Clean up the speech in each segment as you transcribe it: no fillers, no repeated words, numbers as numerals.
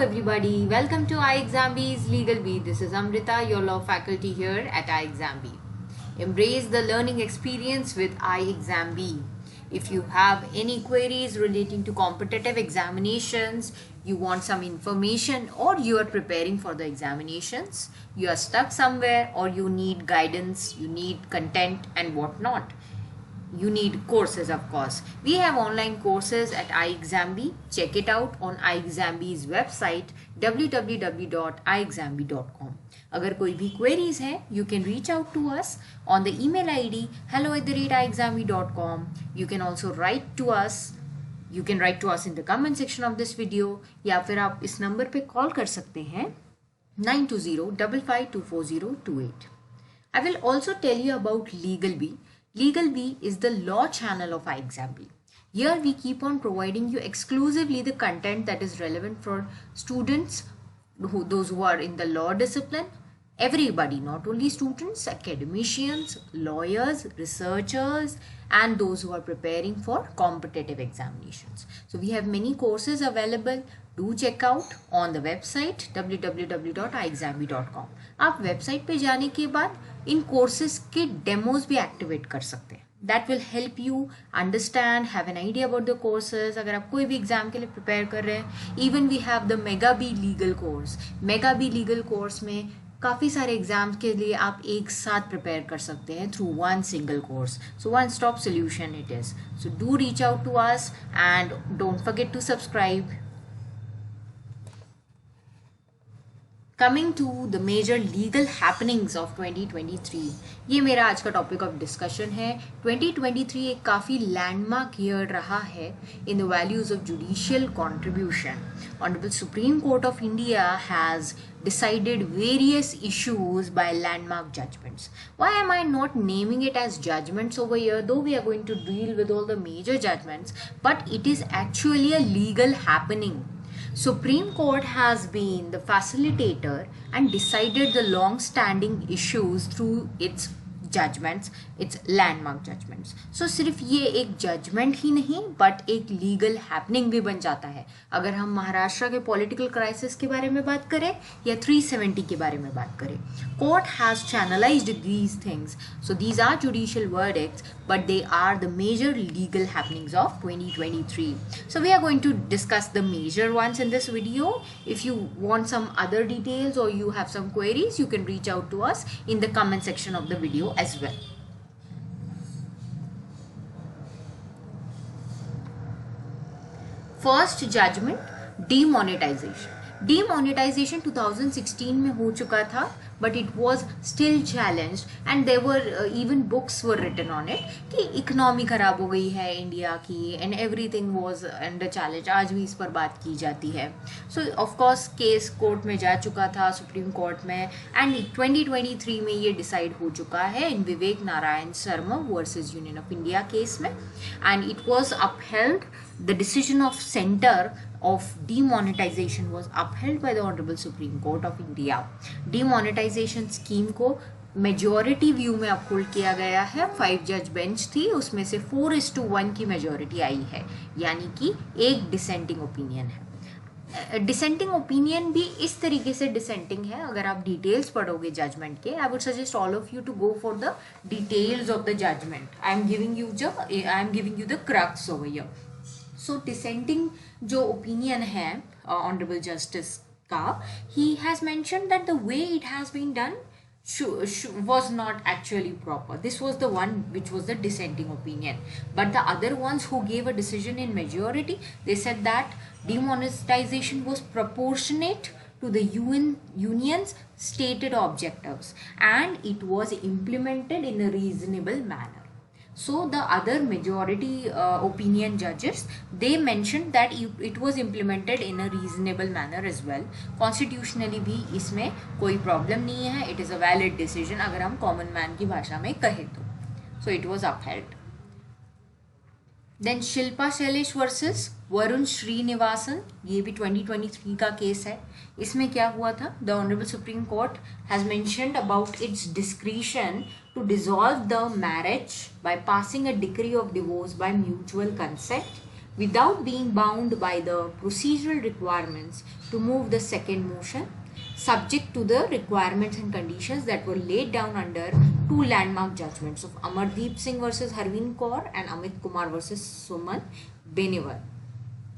everybody, welcome to iExamBee's Legal Bee. This is Amrita, your law faculty here at iExamBee. Embrace the learning experience with iExamBee. If you have any queries relating to competitive examinations, you want some information, or you are preparing for the examinations, you are stuck somewhere, or you need guidance, you need content and whatnot. You need courses, of course. We have online courses at iExamBee. Check it out on iExamBee's website www.iexambee.com. अगर कोई भी queries हैं, you can reach out to us on the email ID hello@iexambee.com. You can also write to us. You can write to us in the comment section of this video, या फिर आप इस number पे call कर सकते हैं 9205524028. I will also tell you about LegalBee. LegalBee is the law channel of iExamBee. Here we keep on providing you exclusively the content that is relevant for students, those who are in the law discipline, everybody, not only students, academicians, lawyers, researchers, and those who are preparing for competitive examinations. So we have many courses available. Do check out on the website www.iexambee.com. आप website पे जाने के बाद इन courses के demos भी activate कर सकते हैं. That will help you understand, have an idea about the courses. अगर आप कोई भी एग्जाम के लिए प्रिपेयर कर रहे हैं, even we have the mega B legal course. Mega B legal course में काफ़ी सारे एग्जाम्स के लिए आप एक साथ प्रिपेयर कर सकते हैं through one single course. So one stop solution it is. So do reach out to us and don't forget to subscribe. Coming to the major legal happenings of 2023, ये मेरा आज का टॉपिक ऑफ डिस्कशन है. 2023 एक काफ़ी landmark year रहा है in the values of judicial contribution. Honorable Supreme Court of India has decided various issues by landmark judgments. Why am I not naming it as judgments over here, though we are going to deal with all the major judgments, but it is actually a legal happening. Supreme Court has been the facilitator and decided the long-standing issues through its judgments, its landmark judgments. So सिर्फ ये एक judgment ही नहीं but एक legal happening भी बन जाता है. अगर हम महाराष्ट्र के political crisis के बारे में बात करें या 370 के बारे में बात करें, court has channelized these things. So these are judicial verdicts, but they are the major legal happenings of 2023. So we are going to discuss the major ones in this video. If you want some other details or you have some queries, you can reach out to us in the comment section of the video as well. First judgment, demonetization. Demonetization 2016 में हो चुका था, but it was still challenged and there were even books were written on it कि economy खराब हो गई है India की and everything was under challenge. आज भी इस पर बात की जाती है. So of course case court में जा चुका था, सुप्रीम कोर्ट में, and 2023 में ये डिसाइड हो चुका है in Vivek Narayan Sharma versus union of India case में, and it was upheld. The decision of center of demonetization was upheld by the Honorable Supreme Court of India. Demonetization scheme को majority view में uphold किया गया है. 5 जज बेंच थी, उसमें से 4:1 की मेजॉरिटी आई है, यानी कि एक डिसेंटिंग ओपिनियन है. डिसेंटिंग ओपिनियन भी इस तरीके से डिसेंटिंग है. अगर आप डिटेल्स पढ़ोगे जजमेंट के, I would suggest all of you to go for the details of the judgment. I am giving you the crux over here. So dissenting जो ओपिनियन है ऑनरेबल जस्टिस का, he has mentioned that the way it has been done was not actually proper. This was the one which was the dissenting opinion. But the other ones who gave a decision in majority, they said that demonetization was proportionate to the union's stated objectives and it was implemented in a reasonable manner. So the other majority opinion judges, they mentioned that it was implemented in a reasonable manner as well. Constitutionally भी इसमें कोई problem नहीं है. It is a valid decision अगर हम common man की भाषा में कहें तो. So it was upheld. Then Shilpa Shailesh versus Varun Srinivasan, ये भी 2023 का केस है. इसमें क्या हुआ था? The honourable supreme court has mentioned about it's discretion to dissolve the marriage by passing a decree of divorce by mutual consent without being bound by the procedural requirements to move the second motion, subject to the requirements and conditions that were laid down under two landmark judgments of Amardeep Singh versus Harvinder Kaur and Amit Kumar versus Suman Beneval.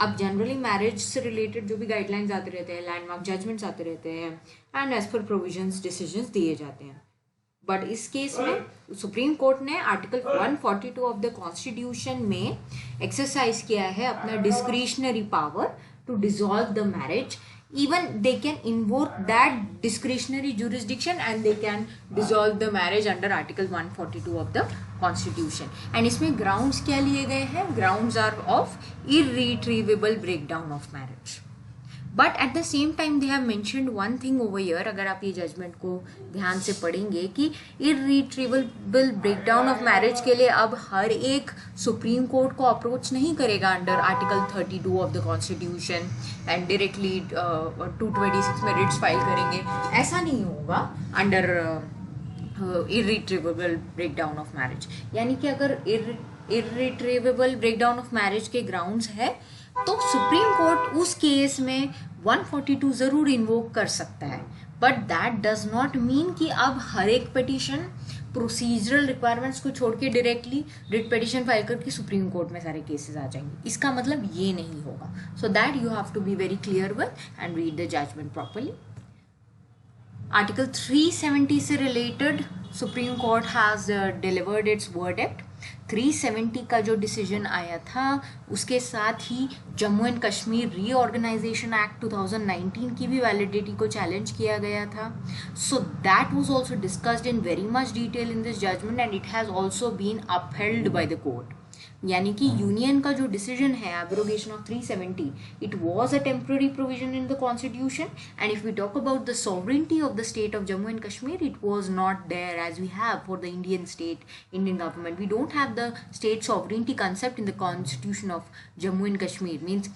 अब generally marriage से related जो भी guidelines आते रहते हैं, landmark judgments आते रहते हैं, and as per provisions decisions दिए जाते हैं. बट इस केस में सुप्रीम कोर्ट ने आर्टिकल 142 ऑफ द कॉन्स्टिट्यूशन में एक्सरसाइज किया है अपना discretionary power to dissolve the marriage. Even they can invoke that discretionary jurisdiction and they can dissolve the marriage under Article 142 of the Constitution. And इसमें grounds क्या लिए गए हैं? Grounds are of irretrievable breakdown of marriage. But at the same time they have mentioned one thing over here. अगर आप ये judgement को ध्यान से पढ़ेंगे कि irretrievable breakdown of marriage के लिए अब हर एक सुप्रीम कोर्ट को अप्रोच नहीं करेगा under article 32 of the constitution and directly 226 में रिट्स फाइल करेंगे. ऐसा नहीं होगा under irretrievable breakdown of marriage. यानी कि अगर irretrievable breakdown of marriage के ग्राउंड्स है तो सुप्रीम कोर्ट उस केस में 142 जरूर इन्वोक कर सकता है. But that does not mean कि अब हर एक पिटीशन प्रोसीजरल रिक्वायरमेंट्स को छोड़ के डायरेक्टली रिट पिटीशन फाइल करके सुप्रीम कोर्ट में सारे केसेस आ जाएंगे. इसका मतलब ये नहीं होगा. So that you have to be very clear with and read the judgement properly. Article 370 से related supreme court has delivered its verdict. 370 का जो डिसीजन आया था उसके साथ ही Jammu and Kashmir reorganisation act 2019 की भी वैलिडिटी को चैलेंज किया गया था. So that was also discussed in very much detail in this judgement and it has also been upheld by the court. यानी कि यूनियन का जो डिसीजन है abrogation of 370, it was a temporary provision in the constitution and if we talk about the sovereignty of the state of Jammu and Kashmir, it was not there as we have for the Indian state, Indian government. We don't have the state sovereignty concept in the constitution of Jammu and Kashmir. Means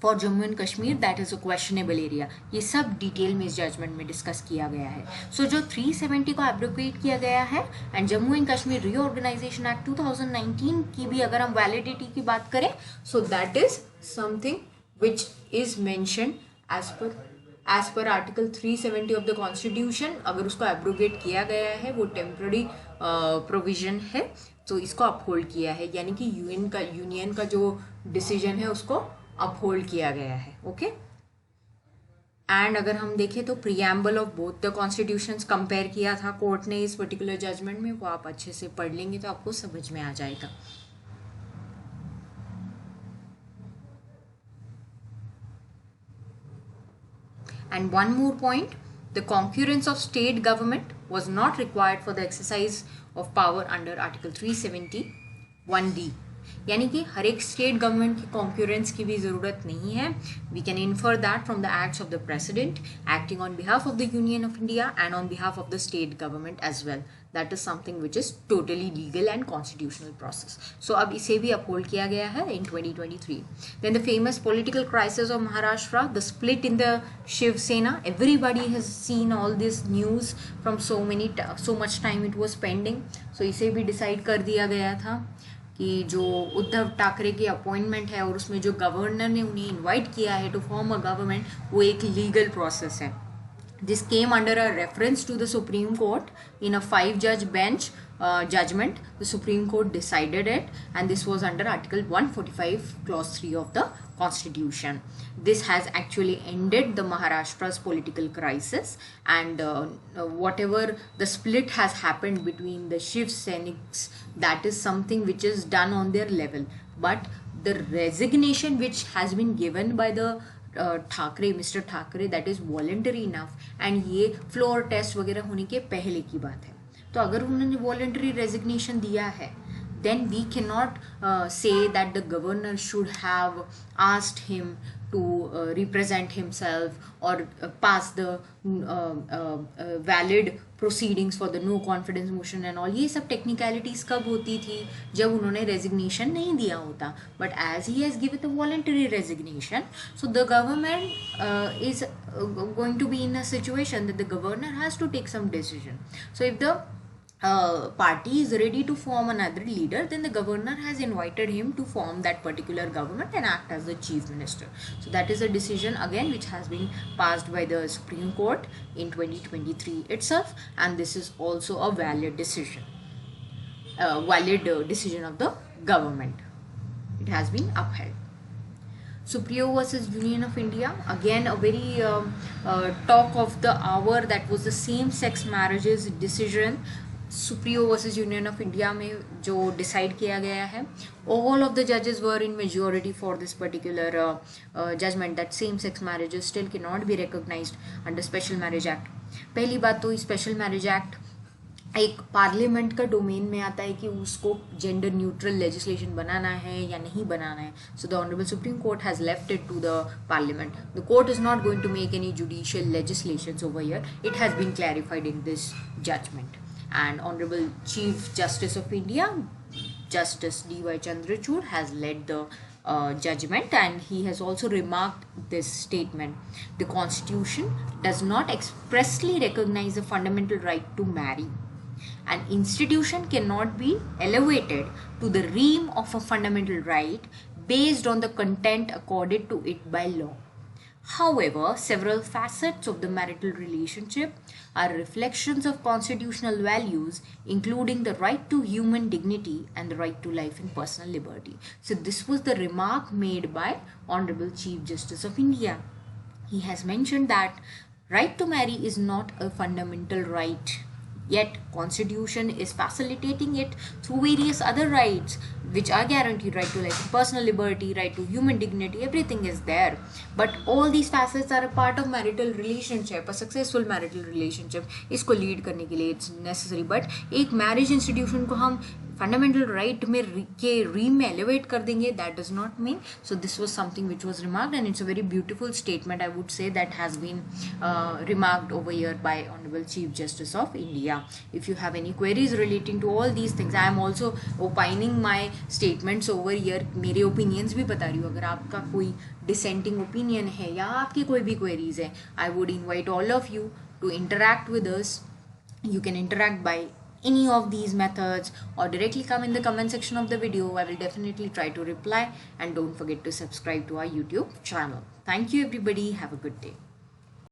for Jammu and Kashmir that is a questionable area. ये सब detail में इस judgement में discuss किया गया है. सो जो 370 को एब्रोगेट किया गया है and Jammu and Kashmir reorganisation act 2019 की भी अगर हम वैलिडिटी की बात करें, so that is something which is mentioned as per article 370 of the constitution. अगर उसको एब्रोगेट किया गया है वो टेम्पररी प्रोविजन है तो इसको अपहोल्ड किया है. यानी कि यूनियन का जो डिसीजन है उसको अपहोल्ड किया गया है. ओके. एंड अगर हम देखें तो preamble of both the constitutions compare किया था कोर्ट ने इस पर्टिकुलर जजमेंट में, वो आप अच्छे से पढ़ लेंगे तो आपको समझ में आ जाएगा. And one more point, the concurrence of state government was not required for the exercise of power under article 371D. यानी कि हर एक स्टेट गवर्नमेंट की कॉन्क्यूरेंस की भी ज़रूरत नहीं है. We can infer that from the acts of the president acting on behalf of the union of India and on behalf of the state government as well. That is something which is totally legal and constitutional process. So अब इसे भी uphold किया गया है in 2023. Then the famous political crisis of Maharashtra, the split in the Shiv Sena. Everybody has seen all this news from so much time it was pending. So इसे भी decide कर दिया गया था कि जो उद्धव ठाकरे की अपॉइंटमेंट है और उसमें जो गवर्नर ने उन्हें इनवाइट किया है टू फॉर्म अ गवर्नमेंट, वो एक लीगल प्रोसेस है. This came under a reference to the supreme court in a 5-judge bench judgment. The Supreme Court decided it and this was under Article 145 Clause 3 of the Constitution. This has actually ended the Maharashtra's political crisis and whatever the split has happened between the Shiv Sainiks, that is something which is done on their level. But the resignation which has been given by the Mr. Thackeray, that is voluntary enough and ये floor test वगैरह होने के पहले की बात है. तो अगर उन्होंने वॉलंटरी रेजिग्नेशन दिया है then we cannot say that the governor should have asked him to represent himself or pass the valid proceedings for the no confidence motion and all. ये सब technicalities कब होती थी? जब उन्होंने resignation नहीं दिया होता. But as he has given the voluntary resignation, so the government is going to be in a situation that the governor has to take some decision. So if the party is ready to form another leader, then the governor has invited him to form that particular government and act as the chief minister. So that is a decision again which has been passed by the Supreme Court in 2023 itself, and this is also a valid decision, decision of the government. It has been upheld. Supriyo versus Union of India, again a very talk of the hour. That was the same-sex marriages decision. Supriyo versus Union of India में जो decide किया गया है, all of the judges were in majority for this particular judgment that same-sex marriages still cannot be recognized under Special Marriage Act. पहली बात तो special marriage act एक parliament का डोमेन में आता है कि उसको जेंडर न्यूट्रल लेजिस्लेशन बनाना है या नहीं बनाना है. So the honourable supreme court has left it to the parliament. The court is not going to make any judicial legislations over here. It has been clarified in this judgement. And honourable chief justice of India, Justice D.Y. Chandrachud, has led the judgment, and he has also remarked this statement: the Constitution does not expressly recognize a fundamental right to marry. An institution cannot be elevated to the realm of a fundamental right based on the content accorded to it by law. However, several facets of the marital relationship are reflections of constitutional values, including the right to human dignity and the right to life and personal liberty. So this was the remark made by Honorable Chief Justice of India. He has mentioned that right to marry is not a fundamental right, yet Constitution is facilitating it through various other rights which are guaranteed: right to life, personal liberty, right to human dignity. Everything is there, but all these facets are a part of marital relationship, a successful marital relationship. इसको lead करने के लिए it's necessary, but एक marriage institution को हम fundamental right में के रीम में एलिवेट कर देंगे, that does not mean. So this was something which was remarked, and it's a very beautiful statement, I would say, that has been remarked over here by Honorable Chief Justice of India. If you have any queries relating to all these things, I am also opining my statements over here. मेरे opinions भी बता रही हूँ. अगर आपका कोई dissenting opinion है या आपकी कोई भी queries है, I would invite all of you to interact with us. You can interact by any of these methods or directly come in the comment section of the video. I will definitely try to reply, and don't forget to subscribe to our YouTube channel. Thank you everybody. Have a good day.